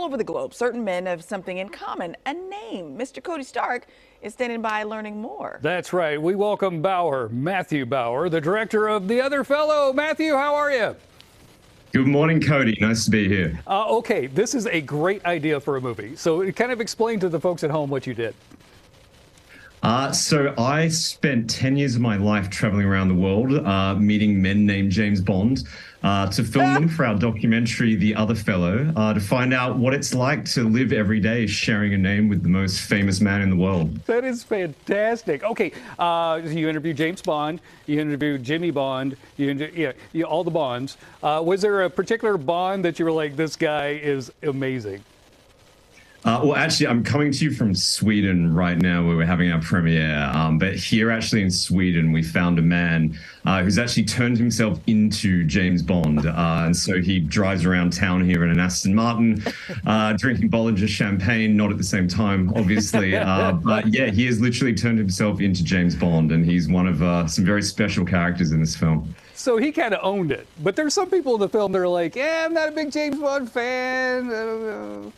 all over the globe, certain men have something in common, a name. Mr. Cody Stark is standing by learning more. That's right. We welcome Bauer, Matthew Bauer, the director of The Other Fellow. Matthew, how are you? Good morning, Cody. Nice to be here. Okay, this is a great idea for a movie. So kind of explain to the folks at home what you did. So I spent 10 years of my life traveling around the world, meeting men named James Bond, to film them for our documentary, The Other Fellow, to find out what it's like to live every day sharing a name with the most famous man in the world. That is fantastic. Okay, you interviewed James Bond, you interviewed Jimmy Bond, all the Bonds. Was there a particular Bond that you were like, this guy is amazing? Well, actually, I'm coming to you from Sweden right now where we're having our premiere. But here actually in Sweden, we found a man who's actually turned himself into James Bond. And so he drives around town here in an Aston Martin, drinking Bollinger champagne, not at the same time, obviously. But yeah, he has literally turned himself into James Bond. And he's one of some very special characters in this film. So he kind of owned it. But there's some people in the film that are like, yeah, I'm not a big James Bond fan. I don't know.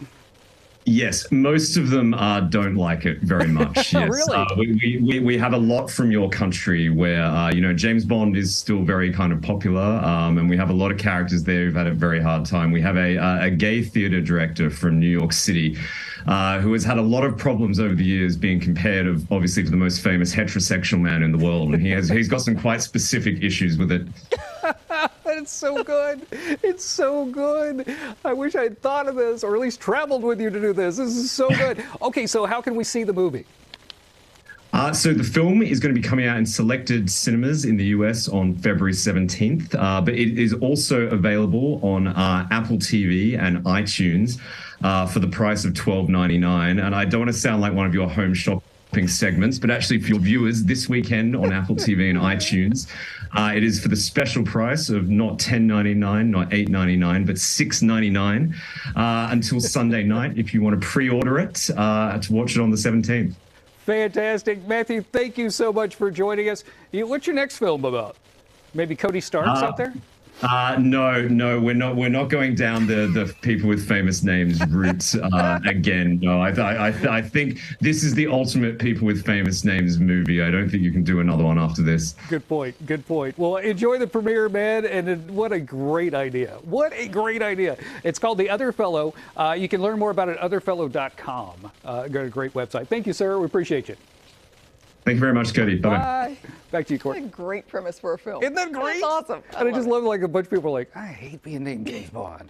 Yes, most of them don't like it very much. Yes. Really? We have a lot from your country where, James Bond is still very kind of popular, and we have a lot of characters there who've had a very hard time. We have a gay theater director from New York City who has had a lot of problems over the years being compared, obviously, to the most famous heterosexual man in the world. And he's got some quite specific issues with it. It's so good. It's so good. I wish I'd thought of this, or at least traveled with you to do this. This is so good. Okay, so how can we see the movie? So the film is going to be coming out in selected cinemas in the US on February 17th, but it is also available on Apple TV and iTunes for the price of $12.99. And I don't want to sound like one of your home shopping segments, but actually for your viewers this weekend on Apple TV and iTunes, it is for the special price of not $10.99, not $8.99, but $6.99 until Sunday night if you want to pre-order it to watch it on the 17th. Fantastic. Matthew, thank you so much for joining us. What's your next film about? Maybe Cody Stark's out there? No, we're not going down the people with famous names route again. No, I think this is the ultimate people with famous names movie. I don't think you can do another one after this. Good point. Good point. Well, enjoy the premiere, man. And what a great idea. What a great idea. It's called The Other Fellow. You can learn more about it at otherfellow.com. Got a great website. Thank you, sir. We appreciate you. Thank you very much, Cody. Bye-bye. Bye. Back to you, Court. What a great premise for a film. Isn't that great? That's awesome. And I just love like a bunch of people are like, I hate being named James Bond.